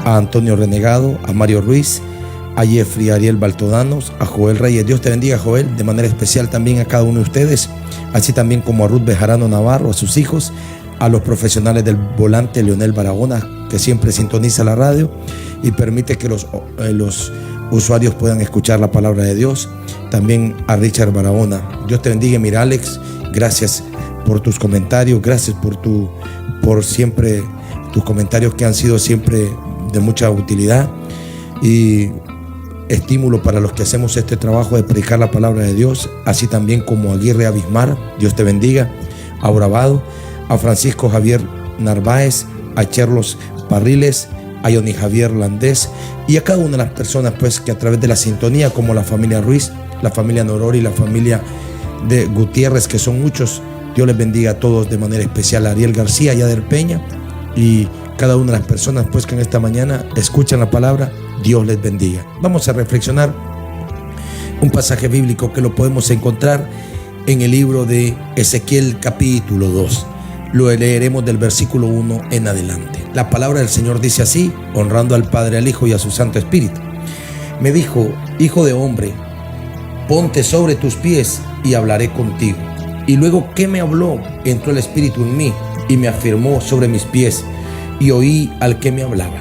a Antonio Renegado, a Mario Ruiz, a Jeffrey Ariel Baltodanos, a Joel Reyes. Dios te bendiga, Joel, de manera especial también a cada uno de ustedes, así también como a Ruth Bejarano Navarro, a sus hijos, a los profesionales del volante Leonel Barahona, que siempre sintoniza la radio y permite que los usuarios puedan escuchar la palabra de Dios. También a Richard Barahona. Dios te bendiga. Mira, Alex, gracias por tus comentarios, gracias por siempre tus comentarios que han sido siempre de mucha utilidad y estímulo para los que hacemos este trabajo de predicar la palabra de Dios, así también como a Aguirre Abismar. Dios te bendiga. A Brabado, a Francisco Javier Narváez, a Cherlos Parriles, a Johnny Javier Landés y a cada una de las personas pues que a través de la sintonía, como la familia Ruiz, la familia Norori, la familia de Gutiérrez, que son muchos. Dios les bendiga a todos de manera especial, a Ariel García, Yader Peña y cada una de las personas pues que en esta mañana escuchan la palabra. Dios les bendiga. Vamos a reflexionar un pasaje bíblico que lo podemos encontrar en el libro de Ezequiel capítulo 2. Lo leeremos del versículo 1 en adelante. La palabra del Señor dice así, honrando al Padre, al Hijo y a su Santo Espíritu. Me dijo: hijo de hombre, ponte sobre tus pies y hablaré contigo. Y luego que me habló, entró el Espíritu en mí y me afirmó sobre mis pies, y oí al que me hablaba.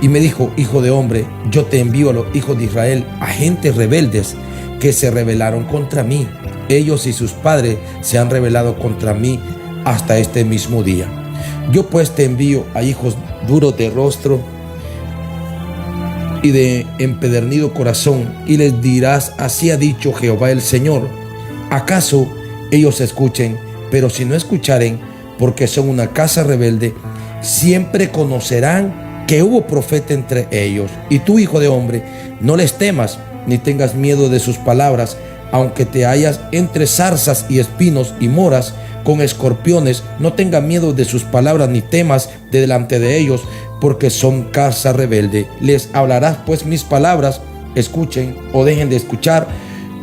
Y me dijo: hijo de hombre, yo te envío a los hijos de Israel, a gentes rebeldes que se rebelaron contra mí. Ellos y sus padres se han rebelado contra mí hasta este mismo día. Yo pues te envío a hijos duros de rostro y de empedernido corazón, y les dirás: así ha dicho Jehová el Señor. ¿Acaso ellos escuchen? Pero si no escucharen, porque son una casa rebelde, siempre conocerán que hubo profeta entre ellos. Y tú, hijo de hombre, no les temas, ni tengas miedo de sus palabras, aunque te hallas entre zarzas y espinos y moras con escorpiones. No tengas miedo de sus palabras, ni temas de delante de ellos, porque son casa rebelde. Les hablarás pues mis palabras, escuchen o dejen de escuchar,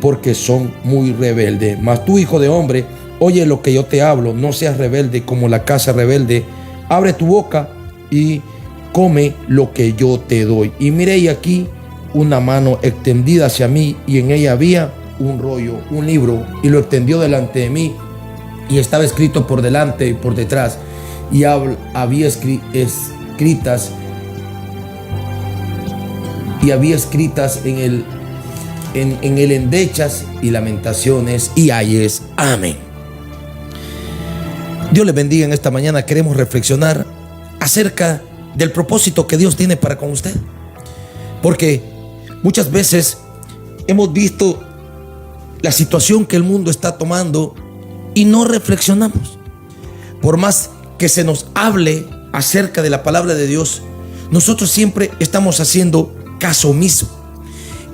porque son muy rebeldes. Mas tú, hijo de hombre, oye lo que yo te hablo, no seas rebelde como la casa rebelde. Abre tu boca y come lo que yo te doy. Y miré aquí una mano extendida hacia mí, y en ella había un rollo, un libro, y lo extendió delante de mí, y estaba escrito por delante y por detrás, y había escritas en él endechas y lamentaciones y ayes. Amén. Dios les bendiga. En esta mañana queremos reflexionar acerca del propósito que Dios tiene para con usted, porque muchas veces hemos visto la situación que el mundo está tomando y no reflexionamos. Por más que se nos hable acerca de la palabra de Dios, nosotros siempre estamos haciendo caso omiso.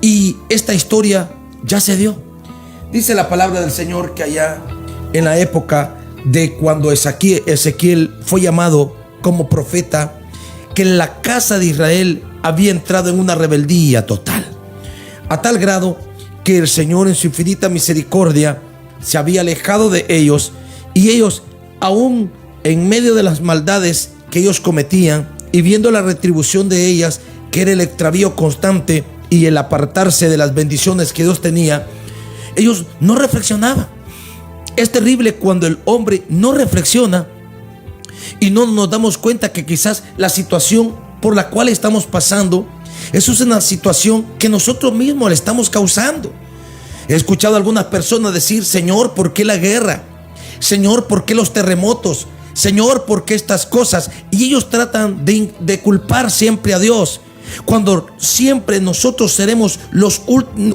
Y esta historia ya se dio. Dice la palabra del Señor que allá en la época de cuando Ezequiel fue llamado como profeta, que la casa de Israel había entrado en una rebeldía total, a tal grado que el Señor en su infinita misericordia se había alejado de ellos, y ellos, aún en medio de las maldades que ellos cometían y viendo la retribución de ellas, que era el extravío constante y el apartarse de las bendiciones que Dios tenía, ellos no reflexionaban. Es terrible cuando el hombre no reflexiona y no nos damos cuenta que quizás la situación por la cual estamos pasando, eso es una situación que nosotros mismos le estamos causando. He escuchado a algunas personas decir: Señor, ¿por qué la guerra? Señor, ¿por qué los terremotos? Señor, ¿por qué estas cosas? Y ellos tratan de culpar siempre a Dios, cuando siempre nosotros seremos los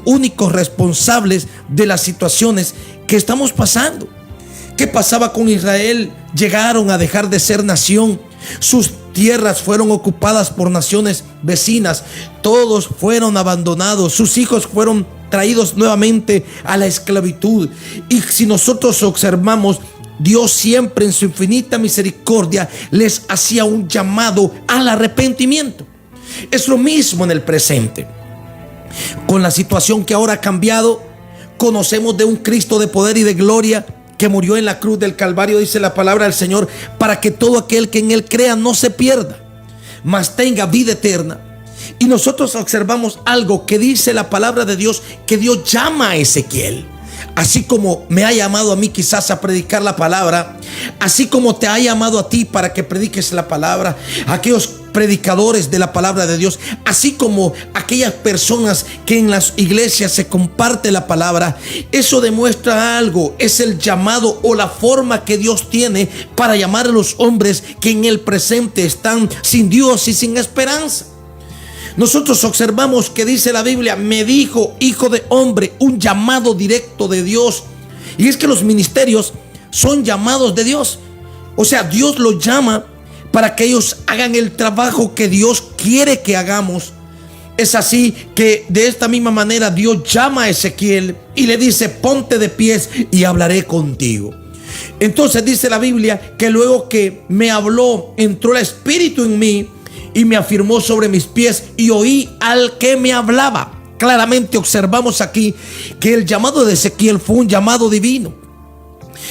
únicos responsables de las situaciones que estamos pasando. ¿Qué pasaba con Israel? Llegaron a dejar de ser nación. Sus tierras fueron ocupadas por naciones vecinas. Todos fueron abandonados. Sus hijos fueron traídos nuevamente a la esclavitud. Y si nosotros observamos, Dios siempre en su infinita misericordia les hacía un llamado al arrepentimiento. Es lo mismo en el presente. Con la situación que ahora ha cambiado, conocemos de un Cristo de poder y de gloria que murió en la cruz del Calvario, dice la palabra del Señor, para que todo aquel que en él crea no se pierda, mas tenga vida eterna. Y nosotros observamos algo que dice la palabra de Dios, que Dios llama a Ezequiel. Así como me ha llamado a mí quizás a predicar la palabra, así como te ha llamado a ti para que prediques la palabra, aquellos predicadores de la palabra de Dios, así como aquellas personas que en las iglesias se comparte la palabra, eso demuestra algo, es el llamado o la forma que Dios tiene para llamar a los hombres que en el presente están sin Dios y sin esperanza. Nosotros observamos que dice la Biblia, me dijo, hijo de hombre, un llamado directo de Dios. Y es que los ministerios son llamados de Dios. O sea, Dios los llama para que ellos hagan el trabajo que Dios quiere que hagamos. Es así que de esta misma manera Dios llama a Ezequiel y le dice, ponte de pies y hablaré contigo. Entonces dice la Biblia que luego que me habló, entró el Espíritu en mí y me afirmó sobre mis pies y oí al que me hablaba. Claramente observamos aquí que el llamado de Ezequiel fue un llamado divino.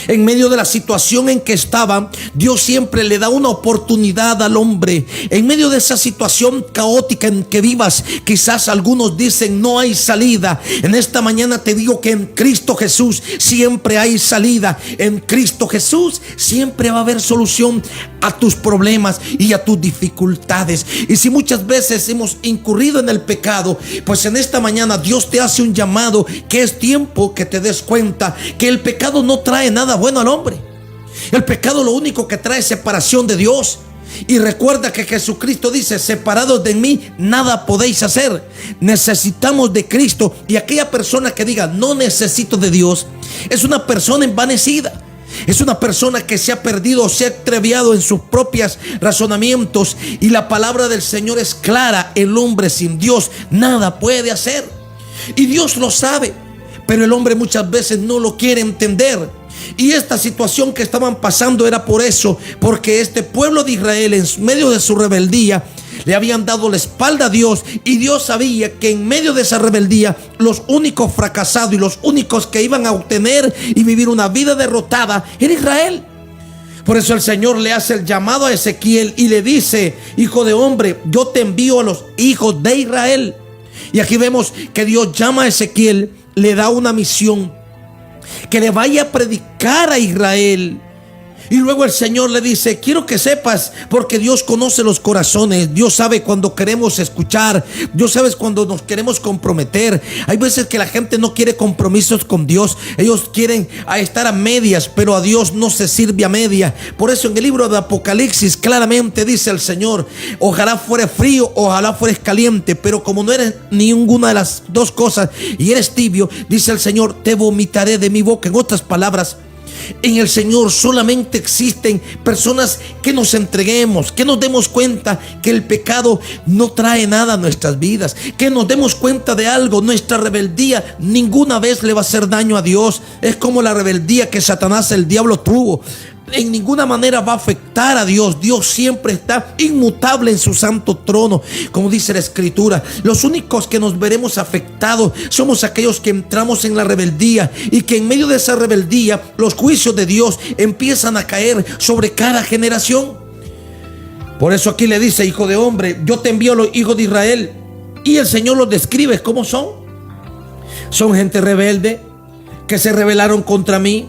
En medio de la situación en que estaba, Dios siempre le da una oportunidad al hombre. En medio de esa situación caótica en que vivas, quizás algunos dicen no hay salida. En esta mañana te digo que en Cristo Jesús siempre hay salida. En Cristo Jesús siempre va a haber solución a tus problemas y a tus dificultades. Y si muchas veces hemos incurrido en el pecado, pues en esta mañana Dios te hace un llamado, que es tiempo que te des cuenta que el pecado no trae nada bueno al hombre. El pecado lo único que trae es separación de Dios. Y recuerda que Jesucristo dice, separados de mí nada podéis hacer. Necesitamos de Cristo. Y aquella persona que diga no necesito de Dios, es una persona envanecida. Es una persona que se ha perdido o se ha extraviado en sus propios razonamientos. Y la palabra del Señor es clara: el hombre sin Dios nada puede hacer. Y Dios lo sabe, pero el hombre muchas veces no lo quiere entender. Y esta situación que estaban pasando era por eso, porque este pueblo de Israel, en medio de su rebeldía, le habían dado la espalda a Dios. Y Dios sabía que en medio de esa rebeldía, los únicos fracasados y los únicos que iban a obtener y vivir una vida derrotada era Israel. Por eso el Señor le hace el llamado a Ezequiel y le dice: hijo de hombre, yo te envío a los hijos de Israel. Y aquí vemos que Dios llama a Ezequiel, le da una misión, que le vaya a predicar a Israel. Y luego el Señor le dice: quiero que sepas, porque Dios conoce los corazones. Dios sabe cuando queremos escuchar. Dios sabe cuando nos queremos comprometer. Hay veces que la gente no quiere compromisos con Dios. Ellos quieren estar a medias, pero a Dios no se sirve a media. Por eso en el libro de Apocalipsis claramente dice el Señor: ojalá fuera frío, ojalá fueres caliente, pero como no eres ninguna de las dos cosas y eres tibio, dice el Señor, te vomitaré de mi boca. En otras palabras, en el Señor solamente existen personas que nos entreguemos, que nos demos cuenta que el pecado no trae nada a nuestras vidas, que nos demos cuenta de algo: nuestra rebeldía ninguna vez le va a hacer daño a Dios. Es como la rebeldía que Satanás, el diablo, tuvo. En ninguna manera va a afectar a Dios. Dios siempre está inmutable en su santo trono. Como dice la Escritura, los únicos que nos veremos afectados somos aquellos que entramos en la rebeldía, y que en medio de esa rebeldía los juicios de Dios empiezan a caer sobre cada generación. Por eso aquí le dice: hijo de hombre, yo te envío a los hijos de Israel. Y el Señor los describe cómo son. Son gente rebelde, que se rebelaron contra mí.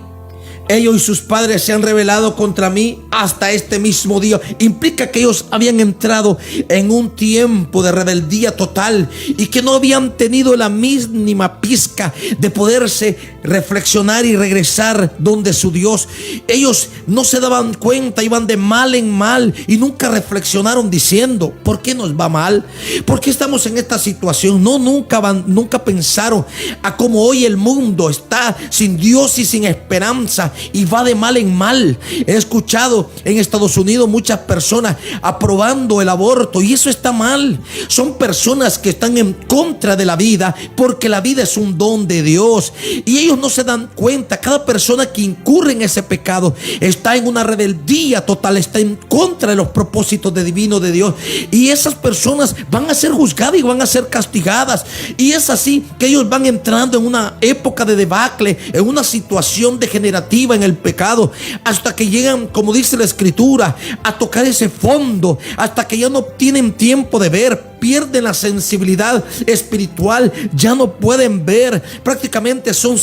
Ellos y sus padres se han rebelado contra mí hasta este mismo día. Implica que ellos habían entrado en un tiempo de rebeldía total y que no habían tenido la mínima pizca de poderse reflexionar y regresar donde su Dios. Ellos no se daban cuenta, iban de mal en mal y nunca reflexionaron diciendo: ¿por qué nos va mal? ¿Por qué estamos en esta situación? No, nunca pensaron a cómo hoy el mundo está sin Dios y sin esperanza y va de mal en mal. He escuchado en Estados Unidos muchas personas aprobando el aborto, y eso está mal. Son personas que están en contra de la vida, porque la vida es un don de Dios, y ellos ellos no se dan cuenta. Cada persona que incurre en ese pecado está en una rebeldía total, está en contra de los propósitos divinos de Dios. Y esas personas van a ser juzgadas y van a ser castigadas. Y es así que ellos van entrando en una época de debacle, en una situación degenerativa en el pecado, hasta que llegan, como dice la Escritura, a tocar ese fondo, hasta que ya no tienen tiempo de ver, pierden la sensibilidad espiritual, ya no pueden ver. Prácticamente son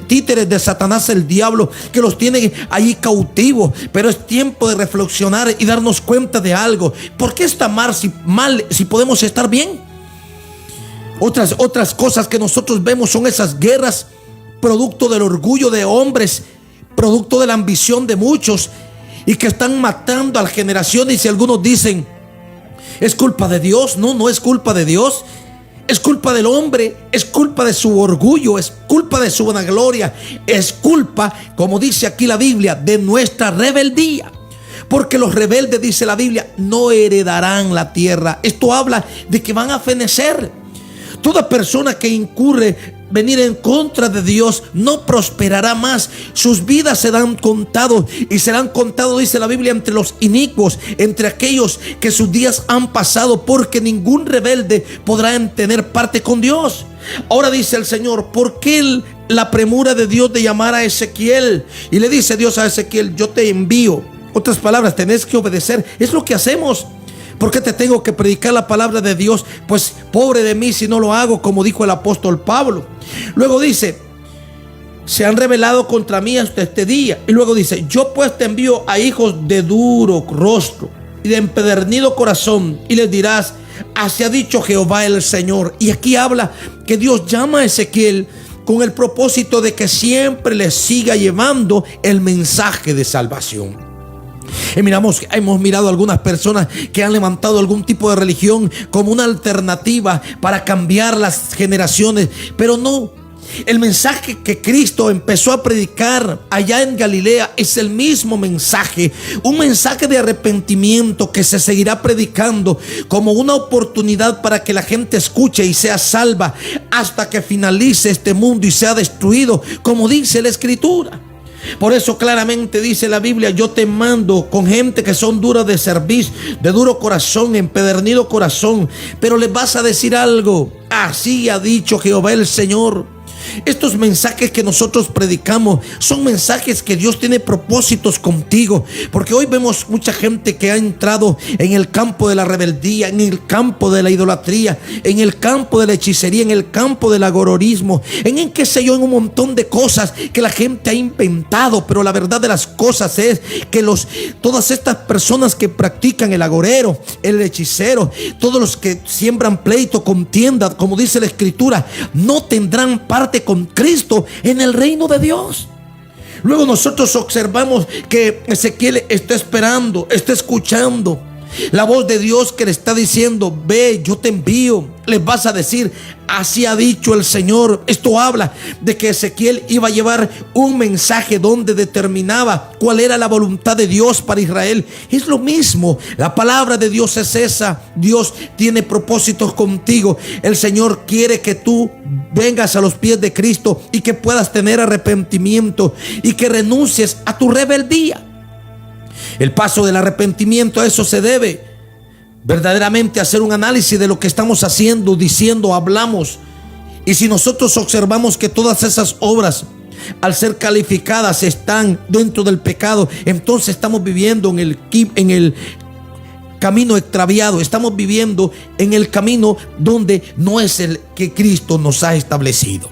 títeres de Satanás, el diablo, que los tiene ahí cautivos. Pero es tiempo de reflexionar y darnos cuenta de algo. ¿Por qué está mal si podemos estar bien? Otras cosas que nosotros vemos son esas guerras, producto del orgullo de hombres, producto de la ambición de muchos, y que están matando a las generaciones. Y algunos dicen: ¿es culpa de Dios? No, no es culpa de Dios. Es culpa del hombre, es culpa de su orgullo, es culpa de su vanagloria, es culpa, como dice aquí la Biblia, de nuestra rebeldía. Porque los rebeldes, dice la Biblia, no heredarán la tierra. Esto habla de que van a fenecer. Toda persona que incurre venir en contra de Dios no prosperará más. Sus vidas serán contados, y serán contados, dice la Biblia, entre los inicuos, entre aquellos que sus días han pasado, porque ningún rebelde podrá tener parte con Dios. Ahora dice el Señor: ¿por qué la premura de Dios de llamar a Ezequiel? Y le dice Dios a Ezequiel: yo te envío. Otras palabras, tenés que obedecer. Es lo que hacemos. ¿Por qué te tengo que predicar la palabra de Dios? Pues pobre de mí si no lo hago, como dijo el apóstol Pablo. Luego dice: se han rebelado contra mí hasta este día. Y luego dice: yo pues te envío a hijos de duro rostro y de empedernido corazón, y les dirás: así ha dicho Jehová el Señor. Y aquí habla que Dios llama a Ezequiel con el propósito de que siempre le siga llevando el mensaje de salvación. Y hemos mirado algunas personas que han levantado algún tipo de religión como una alternativa para cambiar las generaciones, pero no. El mensaje que Cristo empezó a predicar allá en Galilea es el mismo mensaje, un mensaje de arrepentimiento que se seguirá predicando como una oportunidad para que la gente escuche y sea salva hasta que finalice este mundo y sea destruido, como dice la Escritura. Por eso claramente dice la Biblia: yo te mando con gente que son duras de servir, de duro corazón, empedernido corazón. Pero les vas a decir algo: así ha dicho Jehová el Señor. Estos mensajes que nosotros predicamos son mensajes que Dios tiene propósitos contigo, porque hoy vemos mucha gente que ha entrado en el campo de la rebeldía, en el campo de la idolatría, en el campo de la hechicería, en el campo del agorismo, en qué sé yo, en un montón de cosas que la gente ha inventado. Pero la verdad de las cosas es que todas estas personas que practican el agorero, el hechicero, todos los que siembran pleito, contienda, como dice la Escritura, no tendrán parte con Cristo en el reino de Dios. Luego nosotros observamos que Ezequiel está esperando, está escuchando la voz de Dios que le está diciendo: ve, yo te envío. Les vas a decir: así ha dicho el Señor. Esto habla de que Ezequiel iba a llevar un mensaje donde determinaba cuál era la voluntad de Dios para Israel. Es lo mismo, la palabra de Dios es esa. Dios tiene propósitos contigo. El Señor quiere que tú vengas a los pies de Cristo y que puedas tener arrepentimiento y que renuncies a tu rebeldía. El paso del arrepentimiento, a eso se debe verdaderamente hacer un análisis de lo que estamos haciendo, diciendo, hablamos. Y si nosotros observamos que todas esas obras, al ser calificadas, están dentro del pecado, entonces estamos viviendo en el camino extraviado. Estamos viviendo en el camino donde no es el que Cristo nos ha establecido.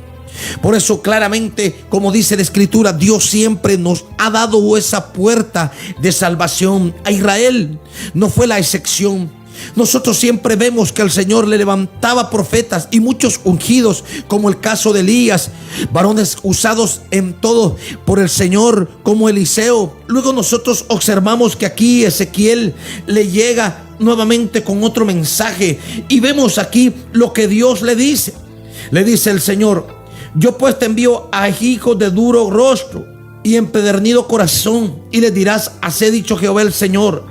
Por eso claramente, como dice la Escritura, Dios siempre nos ha dado esa puerta de salvación. A Israel no fue la excepción. Nosotros siempre vemos que el Señor le levantaba profetas y muchos ungidos, como el caso de Elías, varones usados en todo por el Señor, como Eliseo. Luego nosotros observamos que aquí Ezequiel le llega nuevamente con otro mensaje, y vemos aquí lo que Dios le dice. Le dice el Señor: yo pues te envío a hijos de duro rostro y empedernido corazón, y les dirás: así ha dicho Jehová el Señor.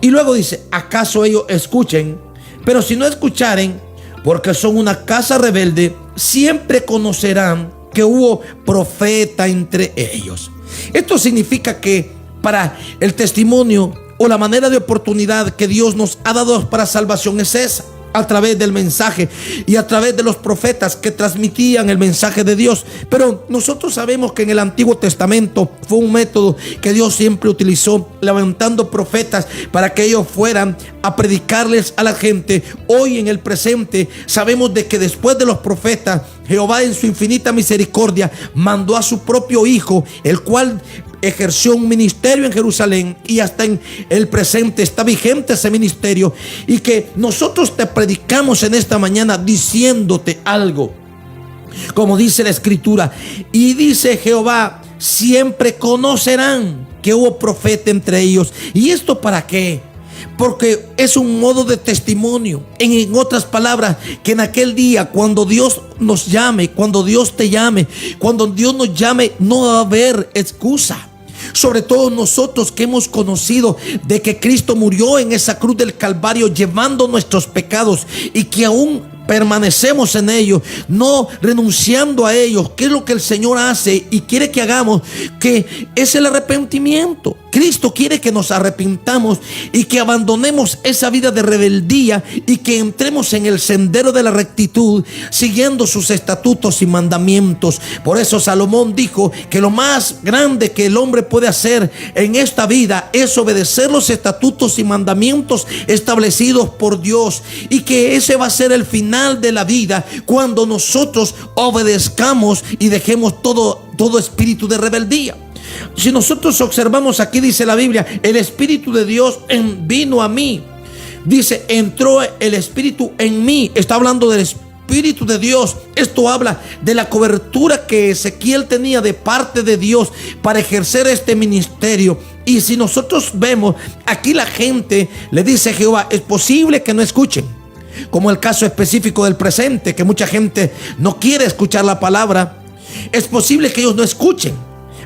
Y luego dice: ¿acaso ellos escuchen? Pero si no escucharen, porque son una casa rebelde, siempre conocerán que hubo profeta entre ellos. Esto significa que para el testimonio o la manera de oportunidad que Dios nos ha dado para salvación es esa, a través del mensaje y a través de los profetas que transmitían el mensaje de Dios. Pero nosotros sabemos que en el Antiguo Testamento fue un método que Dios siempre utilizó, levantando profetas para que ellos fueran a predicarles a la gente. Hoy en el presente sabemos de que después de los profetas, Jehová en su infinita misericordia mandó a su propio Hijo, el cual ejerció un ministerio en Jerusalén, y hasta en el presente está vigente ese ministerio, y que nosotros te predicamos en esta mañana diciéndote algo, como dice la Escritura. Y dice Jehová: siempre conocerán que hubo profeta entre ellos. ¿Y esto para qué? Porque es un modo de testimonio. En otras palabras, que en aquel día, cuando Dios nos llame, cuando Dios te llame, cuando Dios nos llame, no va a haber excusa. Sobre todo nosotros que hemos conocido de que Cristo murió en esa cruz del Calvario llevando nuestros pecados, y que aún permanecemos en ellos, no renunciando a ellos. ¿Qué es lo que el Señor hace y quiere que hagamos? Que es el arrepentimiento. Cristo quiere que nos arrepintamos y que abandonemos esa vida de rebeldía y que entremos en el sendero de la rectitud, siguiendo sus estatutos y mandamientos. Por eso Salomón dijo que lo más grande que el hombre puede hacer en esta vida es obedecer los estatutos y mandamientos establecidos por Dios, y que ese va a ser el final de la vida cuando nosotros obedezcamos y dejemos todo espíritu de rebeldía. Si nosotros observamos aquí, dice la Biblia, el Espíritu de Dios vino a mí. Dice, entró el Espíritu en mí. Está hablando del Espíritu de Dios. Esto habla de la cobertura que Ezequiel tenía de parte de Dios para ejercer este ministerio. Y si nosotros vemos, aquí la gente le dice a Jehová: es posible que no escuchen. Como el caso específico del presente, que mucha gente no quiere escuchar la palabra. Es posible que ellos no escuchen.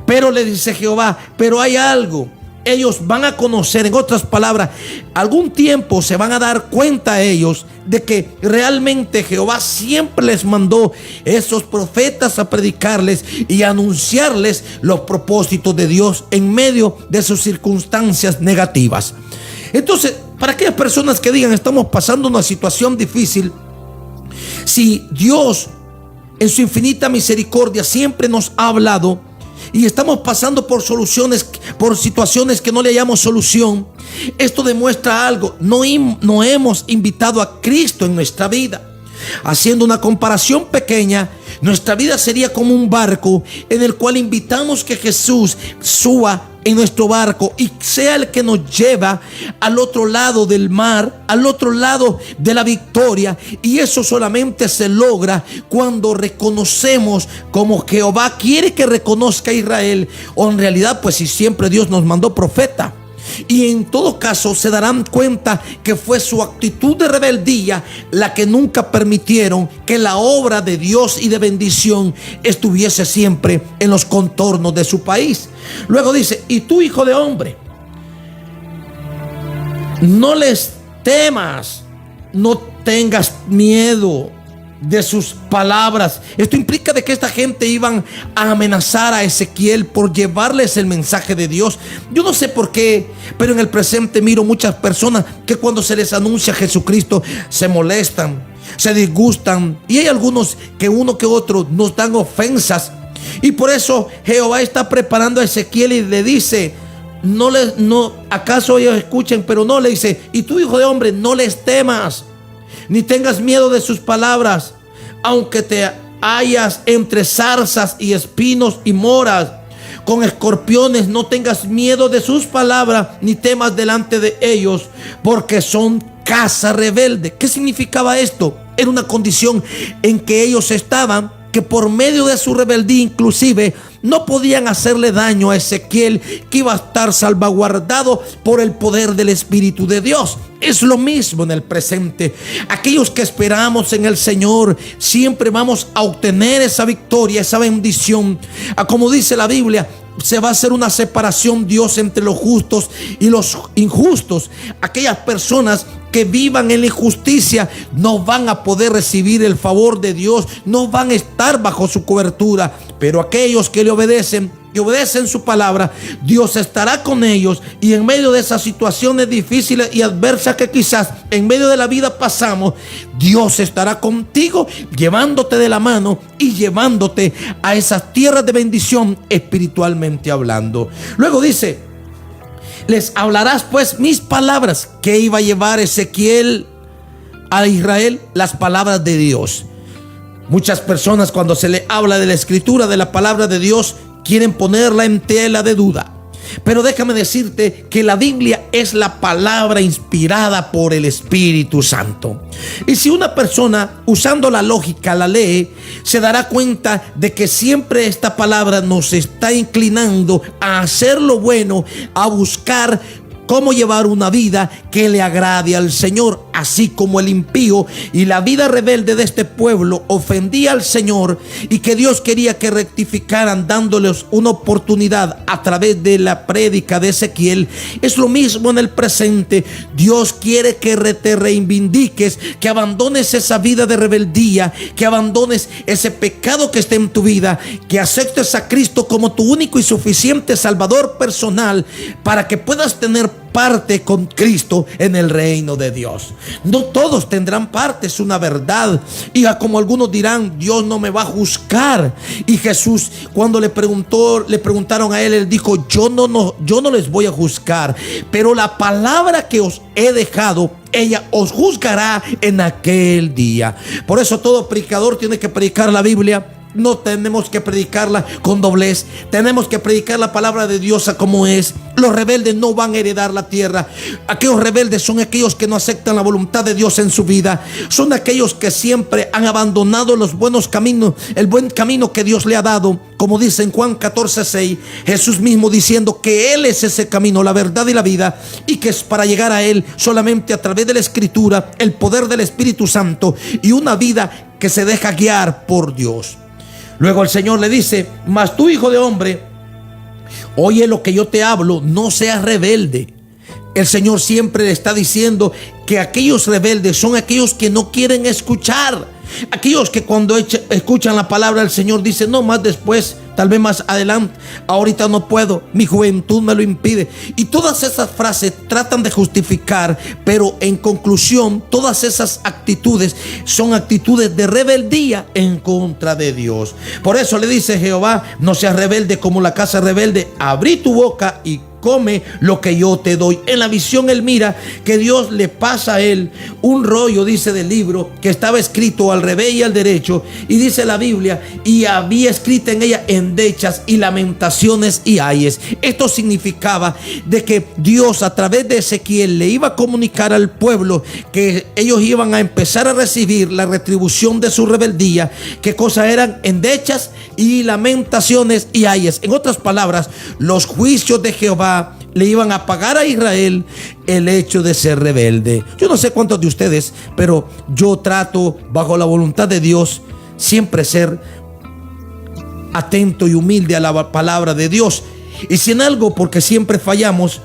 Pero le dice Jehová: pero hay algo, ellos van a conocer. En otras palabras, algún tiempo se van a dar cuenta ellos de que realmente Jehová siempre les mandó esos profetas a predicarles y a anunciarles los propósitos de Dios en medio de sus circunstancias negativas. Entonces, para aquellas personas que digan: estamos pasando una situación difícil, si Dios en su infinita misericordia siempre nos ha hablado, y estamos pasando por situaciones que no le hallamos solución, esto demuestra algo: no hemos invitado a Cristo en nuestra vida. Haciendo una comparación pequeña, nuestra vida sería como un barco en el cual invitamos que Jesús suba en nuestro barco y sea el que nos lleva al otro lado del mar, al otro lado de la victoria. Y eso solamente se logra cuando reconocemos, como Jehová quiere que reconozca a Israel, o en realidad pues si siempre Dios nos mandó profeta. Y en todo caso se darán cuenta que fue su actitud de rebeldía la que nunca permitieron que la obra de Dios y de bendición estuviese siempre en los contornos de su país. Luego dice: y tú, hijo de hombre, no les temas, no tengas miedo de sus palabras. Esto implica de que esta gente iban a amenazar a Ezequiel por llevarles el mensaje de Dios. Yo no sé por qué, pero en el presente miro muchas personas que cuando se les anuncia Jesucristo se molestan, se disgustan, y hay algunos que uno que otro nos dan ofensas. Y por eso Jehová está preparando a Ezequiel y le dice: acaso ellos escuchen, pero no, le dice: y tú, hijo de hombre, no les temas, ni tengas miedo de sus palabras, aunque te hallas entre zarzas y espinos y moras, con escorpiones, no tengas miedo de sus palabras, ni temas delante de ellos, porque son casa rebelde. ¿Qué significaba esto? Era una condición en que ellos estaban, que por medio de su rebeldía inclusive no podían hacerle daño a Ezequiel, que iba a estar salvaguardado por el poder del Espíritu de Dios. Es lo mismo en el presente. Aquellos que esperamos en el Señor siempre vamos a obtener esa victoria, esa bendición. Como dice la Biblia, se va a hacer una separación, Dios, entre los justos y los injustos. Aquellas personas que vivan en la injusticia no van a poder recibir el favor de Dios, no van a estar bajo su cobertura. Pero aquellos que le obedecen, que obedecen su palabra, Dios estará con ellos. Y en medio de esas situaciones difíciles y adversas que quizás en medio de la vida pasamos, Dios estará contigo, llevándote de la mano y llevándote a esas tierras de bendición espiritualmente hablando. Luego dice: les hablarás pues mis palabras. Que iba a llevar Ezequiel a Israel? Las palabras de Dios. Muchas personas, cuando se le habla de la escritura, de la palabra de Dios, quieren ponerla en tela de duda. Pero déjame decirte que la Biblia es la palabra inspirada por el Espíritu Santo. Y si una persona, usando la lógica, la lee, se dará cuenta de que siempre esta palabra nos está inclinando a hacer lo bueno, a buscar cómo llevar una vida que le agrade al Señor, así como el impío y la vida rebelde de este pueblo ofendía al Señor, y que Dios quería que rectificaran dándoles una oportunidad a través de la prédica de Ezequiel. Es lo mismo en el presente. Dios quiere que te reivindiques, que abandones esa vida de rebeldía, que abandones ese pecado que esté en tu vida, que aceptes a Cristo como tu único y suficiente Salvador personal, para que puedas tener parte con Cristo en el reino de Dios. No todos tendrán parte, es una verdad. Y como algunos dirán: Dios no me va a juzgar. Y Jesús, cuando le preguntaron a él dijo: yo no les voy a juzgar, pero la palabra que os he dejado, ella os juzgará en aquel día. Por eso todo predicador tiene que predicar la Biblia. No tenemos que predicarla con doblez. Tenemos que predicar la palabra de Dios a como es. Los rebeldes no van a heredar la tierra. Aquellos rebeldes son aquellos que no aceptan la voluntad de Dios en su vida. Son aquellos que siempre han abandonado los buenos caminos, el buen camino que Dios le ha dado. Como dice en Juan 14:6, Jesús mismo diciendo que Él es ese camino, la verdad y la vida, y que es para llegar a Él solamente a través de la Escritura, el poder del Espíritu Santo y una vida que se deja guiar por Dios. Luego el Señor le dice: mas tú, hijo de hombre, oye lo que yo te hablo, no seas rebelde. El Señor siempre le está diciendo que aquellos rebeldes son aquellos que no quieren escuchar. Aquellos que cuando escuchan la palabra del Señor dicen: no, más después, tal vez más adelante, ahorita no puedo, mi juventud me lo impide. Y todas esas frases tratan de justificar, pero en conclusión todas esas actitudes son actitudes de rebeldía en contra de Dios. Por eso le dice Jehová: no seas rebelde como la casa rebelde, abrí tu boca y come lo que yo te doy. En la visión él mira que Dios le pasa a él un rollo, dice, del libro que estaba escrito al revés y al derecho, y dice la Biblia: y había escrito en ella endechas y lamentaciones y ayes. Esto significaba de que Dios a través de Ezequiel le iba a comunicar al pueblo que ellos iban a empezar a recibir la retribución de su rebeldía. ¿Qué cosas eran? Endechas y lamentaciones y ayes. En otras palabras, los juicios de Jehová le iban a pagar a Israel el hecho de ser rebelde. Yo no sé cuántos de ustedes, pero yo trato, bajo la voluntad de Dios, siempre ser atento y humilde a la palabra de Dios. Y si en algo, porque siempre fallamos,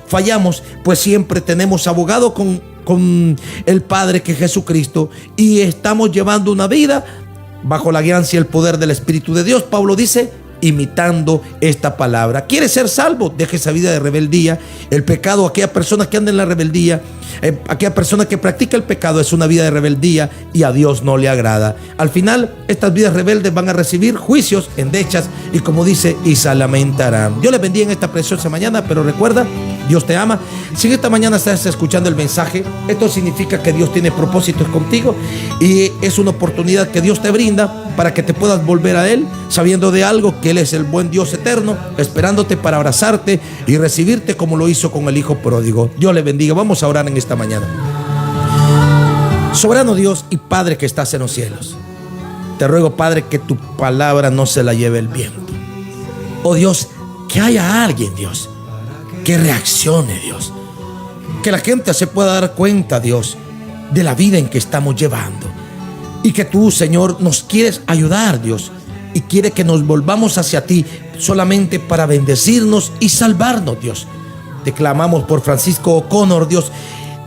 pues siempre tenemos abogado con el Padre, que es Jesucristo, y estamos llevando una vida bajo la guianza y el poder del Espíritu de Dios. Pablo dice: imitando esta palabra. ¿Quieres ser salvo? Deja esa vida de rebeldía. El pecado, aquella persona que anda en la rebeldía, aquella persona que practica el pecado, es una vida de rebeldía y a Dios no le agrada. Al final, estas vidas rebeldes van a recibir juicios, endechas y, como dice, y se lamentarán. Dios les bendiga en esta preciosa mañana, pero recuerda, Dios te ama. Si en esta mañana estás escuchando el mensaje, esto significa que Dios tiene propósitos contigo y es una oportunidad que Dios te brinda para que te puedas volver a Él, sabiendo de algo, que Él es el buen Dios eterno, esperándote para abrazarte y recibirte como lo hizo con el Hijo pródigo. Dios le bendiga. Vamos a orar en esta mañana. Soberano Dios y Padre que estás en los cielos, te ruego, Padre, que tu palabra no se la lleve el viento. Oh Dios, que haya alguien, Dios, que reaccione, Dios, que la gente se pueda dar cuenta, Dios, de la vida en que estamos llevando, y que tú, Señor, nos quieres ayudar, Dios, y quiere que nos volvamos hacia ti solamente para bendecirnos y salvarnos, Dios. Te clamamos por Francisco O'Connor, Dios.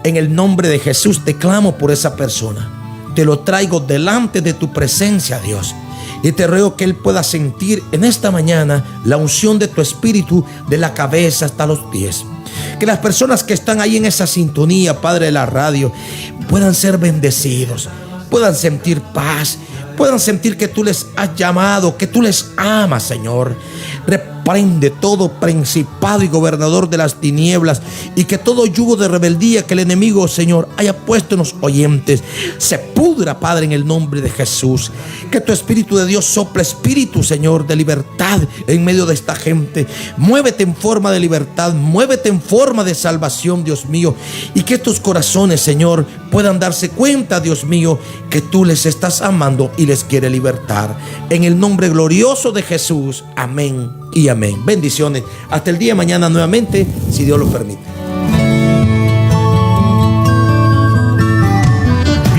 En el nombre de Jesús te clamo por esa persona. Te lo traigo delante de tu presencia, Dios. Y te ruego que él pueda sentir en esta mañana la unción de tu espíritu de la cabeza hasta los pies. Que las personas que están ahí en esa sintonía, Padre de la radio, puedan ser bendecidos, puedan sentir paz, puedan sentir que tú les has llamado, que tú les amas, Señor. Reprende todo principado y gobernador de las tinieblas, y que todo yugo de rebeldía que el enemigo, Señor, haya puesto en los oyentes se pudra, Padre, en el nombre de Jesús. Que tu Espíritu de Dios sople espíritu, Señor, de libertad en medio de esta gente. Muévete en forma de libertad, muévete en forma de salvación, Dios mío, y que estos corazones, Señor, puedan darse cuenta, Dios mío, que tú les estás amando y les quiere libertar. En el nombre glorioso de Jesús, amén y amén. Bendiciones. Hasta el día de mañana nuevamente, si Dios lo permite.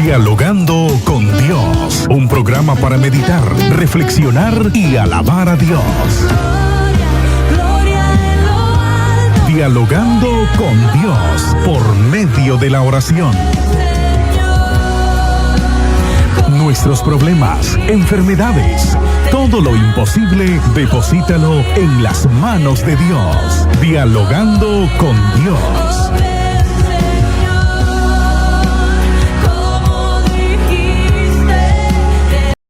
Dialogando con Dios, un programa para meditar, reflexionar y alabar a Dios. Dialogando con Dios por medio de la oración. Nuestros problemas, enfermedades, todo lo imposible, deposítalo en las manos de Dios. Dialogando con Dios.